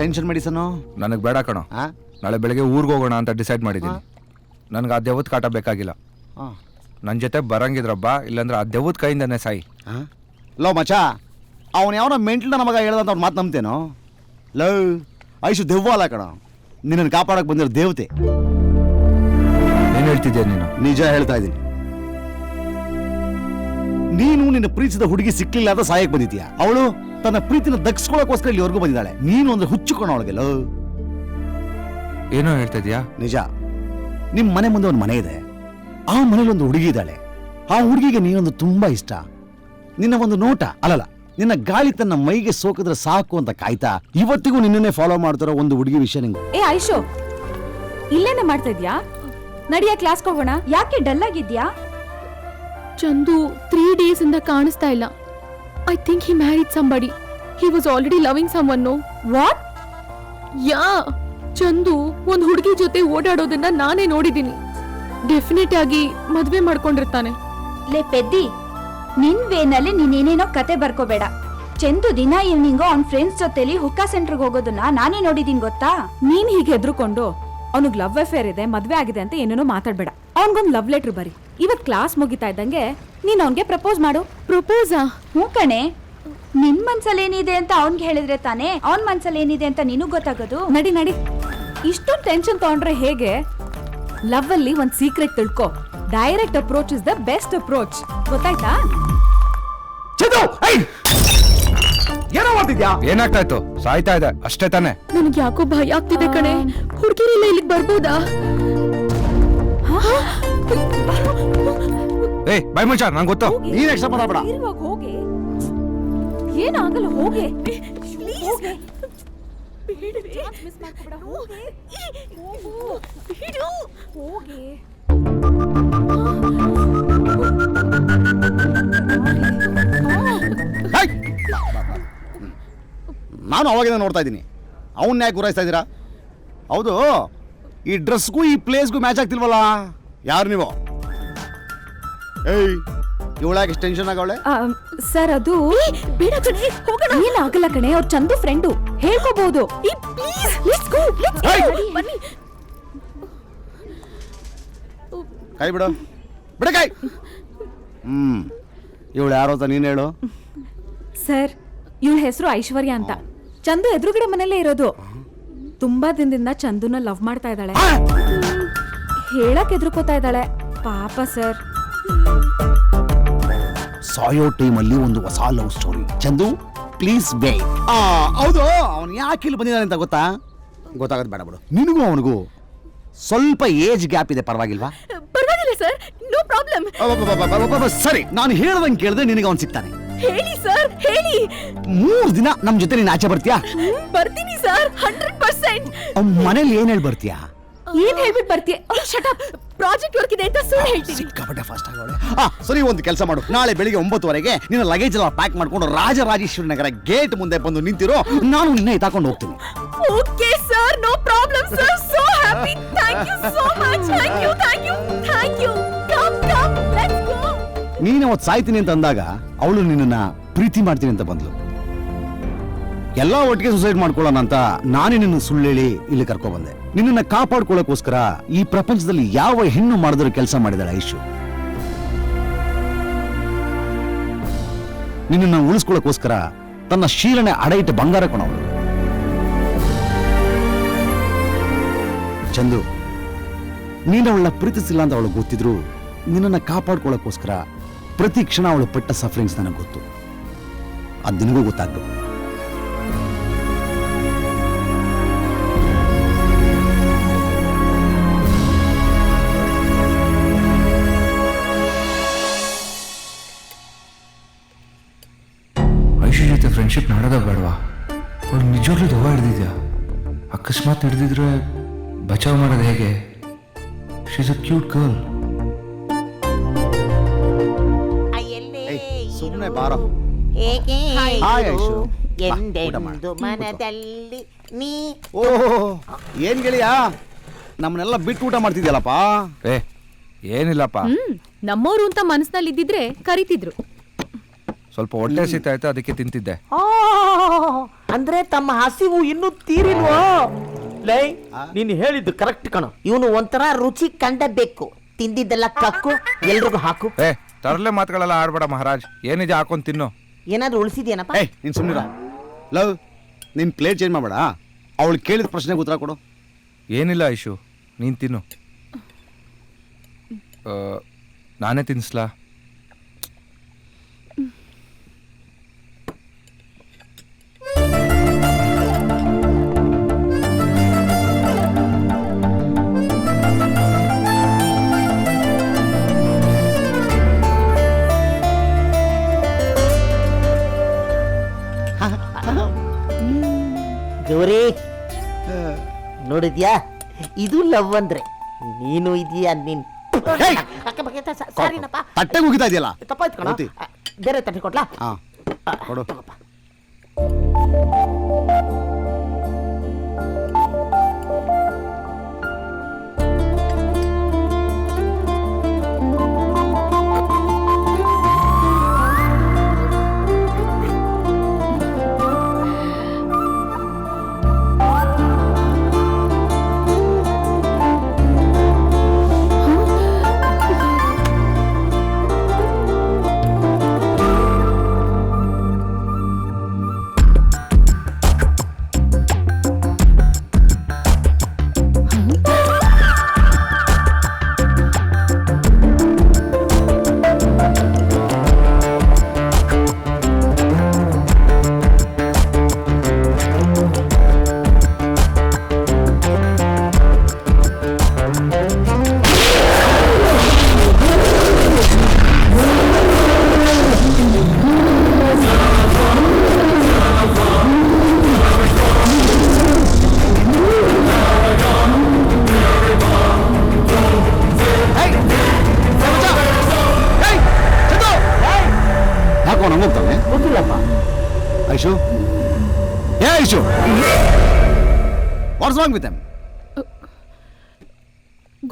Tension ಮೆಡಿಸನು ನನಗೆ ಬೇಡ ಕಣೋ. ನಾಳೆ ಬೆಳಗ್ಗೆ ಊರಿಗೆ ಹೋಗೋಣ ಅಂತ ಡಿಸೈಡ್ ಮಾಡಿದ್ದೀನಿ. ನನಗೆ ಆ ದೆವ್ವದ ಕಾಟ ಬೇಕಾಗಿಲ್ಲ. ನನ್ನ ಜೊತೆ ಬರಂಗಿದ್ರಬ್ಬ, ಇಲ್ಲಾಂದ್ರೆ ಆ ದೆವ್ವದ ಕೈಯಿಂದನೇ ಸಾಯಿ. ಲೋ ಮಚ, ಅವನು ಯಾವನ ಮೆಂಟ್ಲ ನಮಗ ಹೇಳ್ದಂತ ಅವ್ನು ಮಾತು ನಂಬ್ತೇನೋ? ಲೋ ಐಶು ದೆವ್ವ ಅಲ್ಲ ಕಣ, ನಿನ್ನನ್ನು ಕಾಪಾಡಕ್ಕೆ ಬಂದಿರೋ ದೇವತೆ. ಏನು ಹೇಳ್ತಿದ್ಯಾ ನೀನು? ನಿಜ ಹೇಳ್ತಾ ಇದ್ದೀನಿ. ನೀನು ನಿನ್ನ ಪ್ರೀತಿಸಿದ ಹುಡುಗಿ ಸಿಕ್ಲಿಲ್ಲ ಅಂತ ಸಾಯಕ್ಕೆ ಬಂದಿದ್ಯಾ. ಅವಳು ತನ್ನ ಪ್ರೀತಿನ ದಕ್ಸ್ಕೊಳ್ಳೋಕೋಸ್ಕರ ಇಲ್ಲಿವರೆಗೂ ಬಂದಿದ್ದಾಳೆ. ನೀನು ಅಂದ್ರೆ ಹುಚ್ಚುಕೋಣ ಅವಳಿಗೆ. ಲೋ ಏನೋ ಹೇಳ್ತಿದ್ಯಾ? ನಿಜ. ನಿಮ್ಮ ಮನೆ ಮುಂದೆ ಒಂದು ಮನೆ ಇದೆ, ಆ ಮನೇಲಿ ಒಂದು ಹುಡುಗಿ ಇದ್ದಾಳೆ. ಆ ಹುಡುಗಿಗೆ ನೀನೊಂದು ತುಂಬಾ ಇಷ್ಟ. ನಿನ್ನ ಒಂದು ನೋಟ ಅಲ್ಲಲ್ಲ, ನಿನ್ನ ಗಾಳಿ ತನ್ನ ಮೈಗೆ ಸೋಕಿದ್ರೆ ಸಾಕು ಅಂತ ಕಾಯ್ತಾ ಇವತ್ತಿಗೂ ನಿನ್ನನ್ನೇ ಫಾಲೋ ಮಾಡ್ತಾರೋ ಒಂದು ಹುಡುಗಿ ವಿಷಯ ನಿಂಗೆ. ಏ ಐಶು, ಇಲ್ಲೇನೆ ಮಾಡ್ತಾ ಇದ್ಯಾ? ನಡಿಯ ಕ್ಲಾಸ್ ಹೋಗೋಣ. ಯಾಕೆ ಡಲ್ ಆಗಿದ್ಯಾ? ಚಂದು 3 days ಇಂದ ಕಾಣಿಸ್ತಾ ಇಲ್ಲ. I think he married somebody. He was already loving someone. No what? Yeah, Chandu ಒಂದ್ ಹುಡುಗಿ ಜೊತೆ ಓಡಾಡೋದನ್ನ ನಾನೇ ನೋಡಿದೀನಿ. ಡೆಫಿನೆಟ್ ಆಗಿ ಮದ್ವೆ ಮಾಡ್ಕೊಂಡಿರ್ತಾನೆ. ಲೇ ಪೆದ್ದಿ, ನಿನ್ ವೇನಲ್ಲಿ ನೀನೇನೇನೋ ಕತೆ ಬರ್ಕೋಬೇಡ. ಚಂದು ದಿನ ಈವ್ನಿಂಗು ಅವ್ನ ಫ್ರೆಂಡ್ಸ್ ಜೊತೆಲಿ ಹುಕ್ಕಾ ಸೆಂಟರ್ಗೆ ಹೋಗೋದನ್ನ ನಾನೇ ನೋಡಿದೀನಿ ಗೊತ್ತಾ. ನೀನ್ ಹೀಗೆ ಎದ್ರುಕೊಂಡು ಅವನಿಗೆ ಲವ್ ಅಫೇರ್ ಇದೆ, ಮದ್ವೆ ಆಗಿದೆ ಅಂತ ಏನೇನೋ ಮಾತಾಡ್ಬೇಡ. ಅವನ್ಗೊಂದು ಲವ್ ಲೆಟರ್ ಬರಿ. ಇವತ್ ಕ್ಲಾಸ್ ಮುಗಿತಾ ಇದ್ದಂಗೆ ನೀನ್ ಅವನ್ಗೆ ಪ್ರಪೋಸ್ ಮಾಡು. ಪ್ರಪೋಸಾ? ಹ್ಞೂ ಕಣೆ, ನಿನ್ ಮನ್ಸಲ್ಲಿ ಏನಿದೆ ಅಂತ ಅವ್ನ್ಗೆ ಹೇಳಿದ್ರೆ ತಾನೇ ಅವನ್ ಮನ್ಸಲ್ಲಿ ಏನಿದೆ ಅಂತ ನಿನಗ್ ಗೊತ್ತಾಗೋದು. ನಡಿ ನಡಿ, ಇಷ್ಟೊಂದು ಟೆನ್ಷನ್ ತಗೊಂಡ್ರೆ ಹೇಗೆ? ಲವ್ ಅಲ್ಲಿ ಒಂದ್ ಸೀಕ್ರೆಟ್ ತಿಳ್ಕೊ. Direct approach is the best approach. ಗೊತ್ತಾಯ್ತಾ? ಏನೋ ಮಾಡ್ತಿದ್ಯಾ? ಏನಾಗ್ತಾ ಇತ್ತು? ಸಾಯ್ತಾ ಇದೆ ಅಷ್ಟೇ ತಾನೆ? ನನಗೆ ಯಾಕೋ ಭಯ ಆಗ್ತಿದೆ ಕಣೆ. ಹುಡುಗಿರೆಲ್ಲ ಇಲ್ಲಿಗೆ ಬರ್ಬೋದಾ? ಏ ಬೈ ಮುಚ್ಚ, ನಂಗೆ ಗೊತ್ತು. ನೀನ್ ಎಕ್ಸ್ಟ್ರಾ ಮಾತಾಡ್ಬೇಡ. ಇರುವಾಗ ಹೋಗಿ. ಏನಾಗಲ್ಲ, ಹೋಗಿ ಹೋಗಿ. ಮಿಸ್ ಮಾಡ್ಕೊಬೇಡ, ಹೋಗಿ ಹೋಗಿ. ನಾನು ಅವಾಗಿಂದ ನೋಡ್ತಾ ಇದ್ದೀನಿ. ಅವನ್ನ ಯಾಕೆ ಗುರಾಯಿಸ್ತಾ ಇದ್ದೀರಾ? ಹೌದು, ಈ ಡ್ರೆಸ್ಗೂ ಈ ಪ್ಲೇಸ್ಗೂ ಮ್ಯಾಚ್ ಆಗ್ತಿಲ್ವಲ್ಲ. ಯಾರು ನೀವು? ಏಯ್, ಇವಳಾಗೆ ಎಷ್ಟು ಟೆನ್ಷನ್ ಆಗವಳೆ? ಸರ್ ಅದು ಬೇಡ ಕಣೆ, ಹೋಗೋಣ. ಏನಾಗಲ್ಲ ಕಣೆ, ಅವ್ರ ಚಂದು ಫ್ರೆಂಡು, ಹೇಳ್ಕೋಬಹುದು. ಕೈ ಬಿಡು, ಬಿಡ ಕೈ. ಇವಳು ಯಾರೋ ಅಂತ ನೀನು ಹೇಳು. ಸರ್, ಇವಳ ಹೆಸರು ಐಶ್ವರ್ಯ ಅಂತ. ಚಂದು ಎದುರುಗಡೆ ಮನೆಯಲ್ಲೇ ಇರೋದು. ತುಂಬಾ ದಿನದಿಂದ ಚಂದುನ ಲವ್ ಮಾಡ್ತಾ ಇದ್ದಾಳೆ. ಹೇಳಕ್ ಎದುರುಕೋತಾ ಇದ್ದಾಳೆ ಪಾಪ ಸರ್. ಸಾಯೋ ಟೈಮಲ್ಲಿ ಒಂದು ಹೊಸ ಲವ್ ಸ್ಟೋರಿ. ಚಂದು ಪ್ಲೀಸ್ ಬೇ. ಹೌದು, ಅವನು ಯಾಕೆ ಇಲ್ಲಿ ಬಂದಿದ್ದಾನೆ ಅಂತ ಗೊತ್ತಾಗೋದು ಬೇಡ ಬಿಡು. ನಿನಗೂ ಅವನಿಗೂ ಸ್ವಲ್ಪ ಏಜ್ ಗ್ಯಾಪ್ ಇದೆ, ಪರವಾಗಿಲ್ವಾ? ಪರವಾಗಿಲ್ಲ ಸರ್, ನೋ ಪ್ರಾಬ್ಲಮ್. ಸರಿ, ನಾನು ಹೇಳ್ದಂಗೆ ಕೇಳಿದ್ರೆ ನಿನಗೆ ಅವನು ಸಿಗ್ತಾನೆ. ಹೇಳಿ ಸರ್, ಹೇಳಿ. 3 ದಿನ ನಮ್ ಜೊತೆ ನೀನು ಆಚೆ ಬರ್ತೀಯಾ? ಬರ್ತೀನಿ ಸರ್, 100%. ಮನೇಲಿ ಏನ್ ಹೇಳಿ ಬರ್ತೀಯಾ? ಏನ್ ಹೇಳ್ಬಿಟ್ಟು ಬರ್ತೀಯ? Shut up. ಪ್ರಾಜೆಕ್ಟ್ ವರ್ಕ್ ಇದೆ ಅಂತ ಸುಳ್ಳು ಹೇಳ್ತೀನಿ. ಸಿಕ್ಕಾಪಟ್ಟೆ ಫಾಸ್ಟ್ ಆಗೋಳೆ. ಸರಿ, ಒಂದು ಕೆಲಸ ಮಾಡು. ನಾಳೆ ಬೆಳಿಗ್ಗೆ 9:30ಗೆ ನಿನ್ನ ಲಗೇಜ್ ಎಲ್ಲ ಪ್ಯಾಕ್ ಮಾಡ್ಕೊಂಡು ರಾಜರಾಜೇಶ್ವರಿ ನಗರ ಗೇಟ್ ಮುಂದೆ ಬಂದು ನಿಂತಿರೋ. ನಾನು ನಿನ್ನೆ ಎತ್ತಾಕೊಂಡು ಹೋಗ್ತೀನಿ. Okay sir, no problem sir. So happy. Thank you so much. Thank you, thank you, thank you. Come come, let's go. ನೀನು ಅವತ್ತು ಸಾಯ್ತೀನಿ ಅಂತ ಅಂದಾಗ ಅವಳು ನಿನ್ನನ್ನ ಪ್ರೀತಿ ಮಾಡ್ತೀನಿ ಅಂತ ಬಂದ್ಲು. ಎಲ್ಲ ಒಟ್ಟಿಗೆ ಸುಸೈಡ್ ಮಾಡ್ಕೊಳ್ಳೋಣ ಅಂತ ನಾನೇ ನಿನ್ನ ಸುಳ್ಳು ಹೇಳಿ ಇಲ್ಲಿ ಕರ್ಕೊ ಬಂದೆ. ನಿನ್ನನ್ನ ಕಾಪಾಡ್ಕೊಳ್ಳೋಕೋಸ್ಕರ ಈ ಪ್ರಪಂಚದಲ್ಲಿ ಯಾವ ಹೆಣ್ಣು ಮಾಡಿದ್ರು ಕೆಲಸ ಮಾಡಿದಾಳೆ ಐಶು. ನಿನ್ನನ್ನ ಉಳಿಸ್ಕೊಳ್ಳೋಕೋಸ್ಕರ ತನ್ನ ಶೀಲನೆ ಅಡ ಇಟ್ಟು ಬಂಗಾರ ಕೊಣವಳು. ಚಂದು, ನೀನವಳನ್ನ ಪ್ರೀತಿಸಿಲ್ಲ ಅಂತ ಅವಳು ಗೊತ್ತಿದ್ರು ನಿನ್ನನ್ನ ಕಾಪಾಡ್ಕೊಳ್ಳೋಕೋಸ್ಕರ ಪ್ರತಿ ಕ್ಷಣ ಅವಳು ಪಟ್ಟ ಸಫರಿಂಗ್ಸ್ ನನಗೆ ಗೊತ್ತು. ಅದು ನಿನಗೂ ಗೊತ್ತಾಗ್ಬೇಕು. ಐಶು ಜೊತೆ ಫ್ರೆಂಡ್ಶಿಪ್ ಮಾಡೋದ ಬೇಡವಾ? ಅವಳು ನಿಜವಾಗ್ಲೂ ದೆವ್ವ ಹಿಡ್ದಿದ್ಯಾ? ಅಕಸ್ಮಾತ್ ಹಿಡ್ದಿದ್ರೆ ಬಚಾವ್ ಮಾಡೋದು ಹೇಗೆ? She is a cute girl. ಸುಮ್ಮನೆ ಬಾರೋ. ಹೇಗೆ ಹಾಯ್ ಐಶು. ಎಂದೆಂದು ಮನದಲ್ಲಿ ನೀ. ಓಹೋ, ಏನ್ ಗೆಳೆಯ, ನಮ್ಮನ್ನೆಲ್ಲ ಬಿಟ್ಟು ಊಟ ಮಾಡ್ತಿದ್ಯಲ್ಲಪ್ಪ. ಏ ಏನಿಲ್ಲಪ್ಪ, ನಮ್ಮೋರು ಅಂತ ಮನಸ್ಸಿನಲ್ಲಿ ಇದ್ದಿದ್ರೆ ಕರಿತಿದ್ರು. ಸ್ವಲ್ಪ ಹೊಟ್ಟೆ ಸಿಗ್ತಾ ಇತ್ತು, ಅದಕ್ಕೆ ತಿಂತಿದ್ದೆ. ಅಂದ್ರೆ ತಮ್ಮ ಹಸಿವು ಇನ್ನೂ ತೀರಿಲ್ವೋ? ಲೈ, ನೀನು ಹೇಳಿದ್ದು ಕರೆಕ್ಟ್ ಕಣೋ. ಇವನು ಒಂಥರ ರುಚಿ ಕಂಡಬೇಕು. ತಿಂದಿದ್ದೆಲ್ಲ ಕಕ್ಕು, ಎಲ್ರಿಗೂ ಹಾಕು. ತರಲೆ ಮಾತುಗಳೆಲ್ಲ ಆಡ್ಬೇಡ ಮಹಾರಾಜ್. ಏನಿದೆ ಹಾಕೊಂಡ್ ತಿನ್ನು. ಏನಾದ್ರೂ ಉಳಿಸಿದ್ಯೇನಪ್ಪ? ಏಯ್ ನೀನ್ ಸುಮ್ಮನಿರ. ಲವ್, ನಿನ್ ಪ್ಲೇಟ್ ಚೇಂಜ್ ಮಾಡಬೇಡ. ಅವಳು ಕೇಳಿದ ಪ್ರಶ್ನೆಗೆ ಉತ್ತರ ಕೊಡು. ಏನಿಲ್ಲ ಐಶು, ನೀನ್ ತಿನ್ನು. ನಾನೇ ತಿನ್ಸ್ಲಾ? ಗೌರಿ, ನೋಡಿದ್ಯಾ? ಇದು ಲವ್ ಅಂದ್ರೆ. ನೀನು ಇದೆಯಾ? ನೀನ್ ಸಾರಿನಪ್ಪ, ತಟ್ಟೆಗೆ ಹೋಗಿತಾ ಇದೆಯಲ್ಲ. ತಪ್ಪಾಯ್ತು ಕಣ. ಗೊತ್ತಿ. ಬೇರೆ ತಟ್ಟೆ ಕೊಡ್ಲಾ? ಹಾ ಕೊಡು. ತಗೋಪ್ಪ. ಗೊತ್ತಿಲ್ಲಪ್ಪ. ಐಶು, ಏ Aishu, what's wrong with them?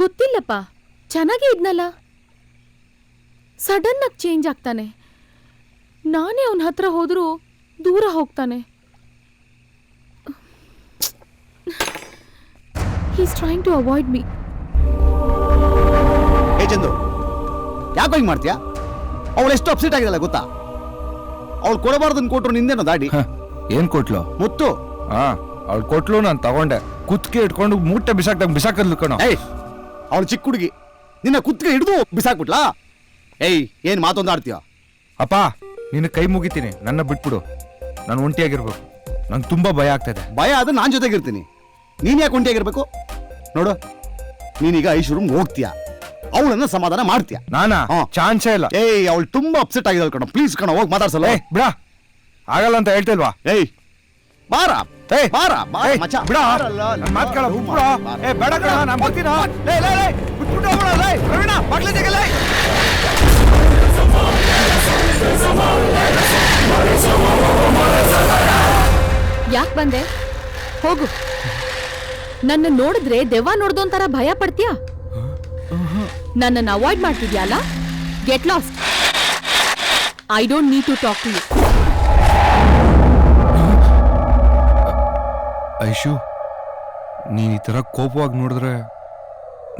ಗೊತ್ತಿಲ್ಲಪ್ಪ, ಚೆನ್ನಾಗೇ ಇದ್ನಲ್ಲ. ಸಡನ್ ಆಗಿ ಚೇಂಜ್ ಆಗ್ತಾನೆ. ನಾನೇ ಅವನ ಹತ್ರ ಹೋದ್ರೂ ದೂರ ಹೋಗ್ತಾನೆ. He's trying to avoid me. ಏ ಚಂದು, ಯಾಕೋ ಹಿಂಗ್ ಮಾಡ್ತೀಯಾ? ಅವಳು ಎಷ್ಟು ಅಪ್ಸೆಟ್ ಆಗಿದಲ್ಲ ಗೊತ್ತಾ? ಅವಳು ಕೊಡಬಾರ್ದನ್ ಕೊಟ್ರು ನಿಂದೇನೋ ದಾಡಿ. ಏನ್ ಕೊಟ್ಲು? ಮುತ್ತು. ಅವಳು ಕೊಟ್ಲು, ನಾನು ತಗೊಂಡೆ. ಕುತ್ತಿಗೆ ಇಟ್ಕೊಂಡು ಮೂಟೆ ಬಿಸಾಕದ್ಲು ಕಣೋ. ಏಯ್, ಅವಳು ಚಿಕ್ಕ ಹುಡುಗಿ, ನಿನ್ನ ಕುತ್ತಿಗೆ ಹಿಡಿದು ಬಿಸಾಕ್ಬಿಟ್ಲಾ? ಏಯ್, ಏನ್ ಮಾತೊಂದು ಆಡ್ತೀಯ? ಅಪ್ಪ, ನಿನ್ನ ಕೈ ಮುಗಿತೀನಿ, ನನ್ನ ಬಿಟ್ಬಿಡು. ನಾನು ಒಂಟಿಯಾಗಿರ್ಬೇಕು. ನಂಗೆ ತುಂಬಾ ಭಯ ಆಗ್ತದೆ. ಭಯ ಆದ್ರೆ ನಾನ್ ಜೊತೆಗಿರ್ತೀನಿ. ನೀನ್ ಯಾಕೆ ಒಂಟಿಯಾಗಿರ್ಬೇಕು? ನೋಡು, ನೀನೀಗ ಐಶು ರೂಮ್ ಹೋಗ್ತೀಯಾ, ಅವಳನ್ನ ಸಮಾಧಾನ ಮಾಡ್ತೀಯ. ನಾನಾ? ಚಾನ್ಸೇ ಇಲ್ಲ. ಏಯ್, ಅವಳು ತುಂಬಾ ಅಪ್ಸೆಟ್ ಆಗಿದ್ದಾಳೆ ಕಣ. ಪ್ಲೀಸ್ ಕಣ, ಹೋಗಿ ಮಾತಾಡ್ಸಲ್ಲ. ಬಿಡ, ಆಗಲ್ಲ ಅಂತ ಹೇಳ್ತಿಲ್ವಾ? ಏಯ್, ಬಾರ ಬಾರ ಮಚ್ಚ, ಬಿಡ, ನನ್ನ ಮಾತು ಕೇಳ. ಬಿಟ್ಬಿಡ. ಏ ಬೇಡ ಕಣ, ನಾನು ಬರ್ತೀನ. ಬಿಟ್ಬಿಟ್ಟು ಹೋಗ್ಬಿಡ. ಪ್ರವೀಣ, ಬಾಗ್ಲು ತೆಗೆಲೇ. ಯಾಕೆ ಬಂದೆ? ಹೋಗು. ನನ್ನ ನೋಡಿದ್ರೆ ದೆವ್ವ ನೋಡ್ದೋಂತರ ಭಯ ಪಡ್ತೀಯಾ? ನನ್ನನ್ನು ಅವಾಯ್ಡ್ ಮಾಡ್ತಿದ್ಯಾ ಅಲ್ಲ? Get lost. I don't need to talk to you. Aishu, ನೀನ್ ಈ ತರ ಕೋಪವಾಗಿ ನೋಡಿದ್ರೆ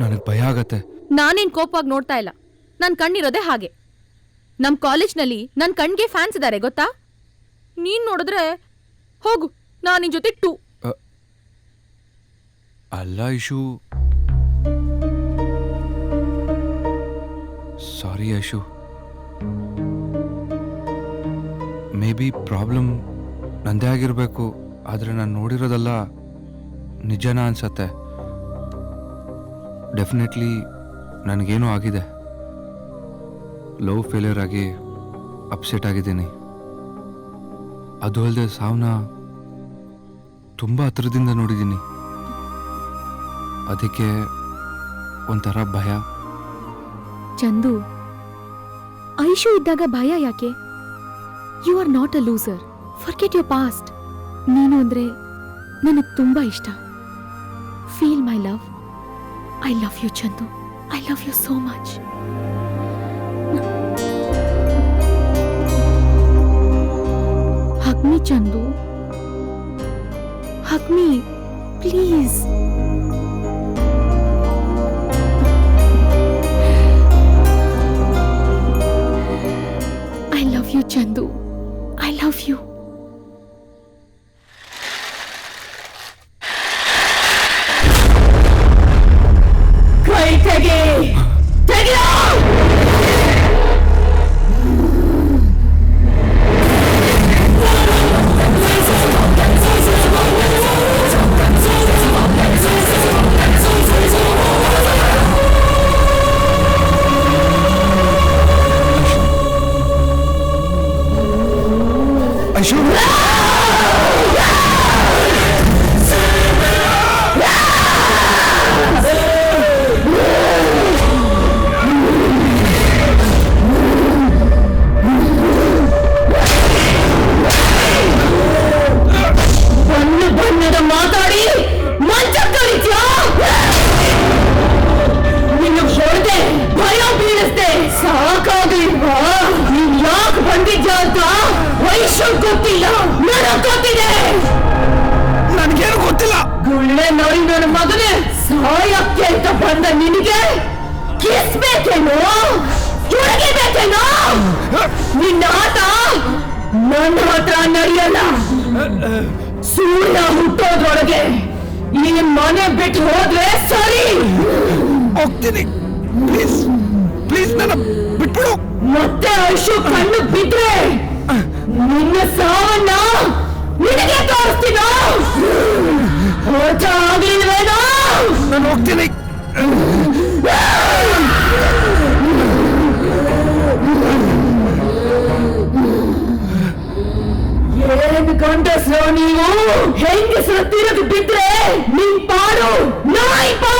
ನನಗೆ ಭಯ ಆಗತ್ತೆ. ನಾನೇನ್ ಕೋಪವಾಗಿ ನೋಡ್ತಾ ಇಲ್ಲ. ನನ್ ಕಣ್ಣಿರೋದೇ ಹಾಗೆ. ನಮ್ ಕಾಲೇಜ್ನಲ್ಲಿ ನನ್ ಕಣ್ಗೆ ಫ್ಯಾನ್ಸ್ ಇದ್ದಾರೆ ಗೊತ್ತಾ? ನೀನ್ ನೋಡಿದ್ರೆ ಹೋಗು, ನಾನು ನಿನ್ ಜೊತೆ ಟೂ. ಅಲ್ಲ ಐಶು, ಸಾರಿ ಐಶು. ಮೇ ಬಿ ಪ್ರಾಬ್ಲಮ್ ನಂದೇ ಆಗಿರ್ಬೇಕು. ಆದರೆ ನಾನು ನೋಡಿರೋದಲ್ಲ ನಿಜನಾ ಅನ್ಸತ್ತೆ. ಡೆಫಿನೆಟ್ಲಿ ನನಗೇನೋ ಆಗಿದೆ. ಲವ್ ಫೇಲ್ಯೂರ್ ಆಗಿ ಅಪ್ಸೆಟ್ ಆಗಿದ್ದೀನಿ. ಅದು ಅಲ್ಲದೆ ಸಾವನ್ನ ತುಂಬ ಹತ್ರದಿಂದ ನೋಡಿದ್ದೀನಿ. ಅದಕ್ಕೆ ಒಂಥರ ಭಯ. ಚಂದು, ಐಶು ಇದ್ದಾಗ ಭಯ ಯಾಕೆ? You are not a loser. Forget your past. ನೀನು ಅಂದ್ರೆ ನನಗೆ ತುಂಬಾ ಇಷ್ಟ. Feel my love. I love you Chandu. I love you so much. Hug me Chandu. Hug me please. I love you Chandu, I love you. ಕೈ ತೆಗಿ, ತೆಗಿಯೋ! ಐಶು ಬಣ್ಣದ ಮಾತಾಡಿ ಮಂಚ ಕಳಿಸ್ಯಾ? ನಿನ್ನ ಹೊಡೆದೆ ಭಯ ಬೀಳಿಸ್ದೆ, ಸಾಕಾಗಿಲ್ವಾ? ನೀನ್ ಯಾಕೆ ಬಂದಿದ್ಯಾ ಅಂತ ವೈಶ್ಯ ಗೊತ್ತಿಲ್ಲ, ನನಗ್ ಗೊತ್ತಿದೆ. ನನ್ಗೇನು ಗೊತ್ತಿಲ್ಲ. ಗುಳ್ಳೆ ನೋಡಿ ನನ್ನ ಮಗನೇ, ಸಾಯಕ್ಕೆ ಅಂತ ಬಂದ ನಿನಗೆ ಕಿಸ್ಬೇಕೇನೋ, ತುಳಗಿಬೇಕೇನೋ? ನಿನ್ನ ಆಟ ನನ್ನ ಹತ್ರ ನಡೆಯಲ್ಲ. ಸೂರ್ಯ ಹುಟ್ಟೋದ್ರೊಳಗೆ ಈ ಮನೆ ಬಿಟ್ಟು ಹೋದ್ರೆ ಸರಿ. ಹೋಗ್ತೀನಿ, ಪ್ಲೀಸ್ ಪ್ಲೀಸ್ ನನ್ನ ಬಿಟ್ಬಿಡು. ಮತ್ತೆ ಐಶು ಕಣ್ಣು ಬಿಟ್ರೆ ನಿನ್ನ ಸಾವನ್ನ ನಿನಗೆ ತೋರಿಸ್ತೀನೋ? ಅರ್ಥ ಆಗ್ಲಿಲ್ವೇನೋ? ನಾನು ಹೋಗ್ತೀನಿ. ಏನ್ ಗಂಡಸ್ರು ನೀವು? ಹೆಂಗಸರು ತಿರುಗಿ ಬಿದ್ರೆ ನಿನ್ ಪಾಡು ನಾಯಿ ಪಾಡು.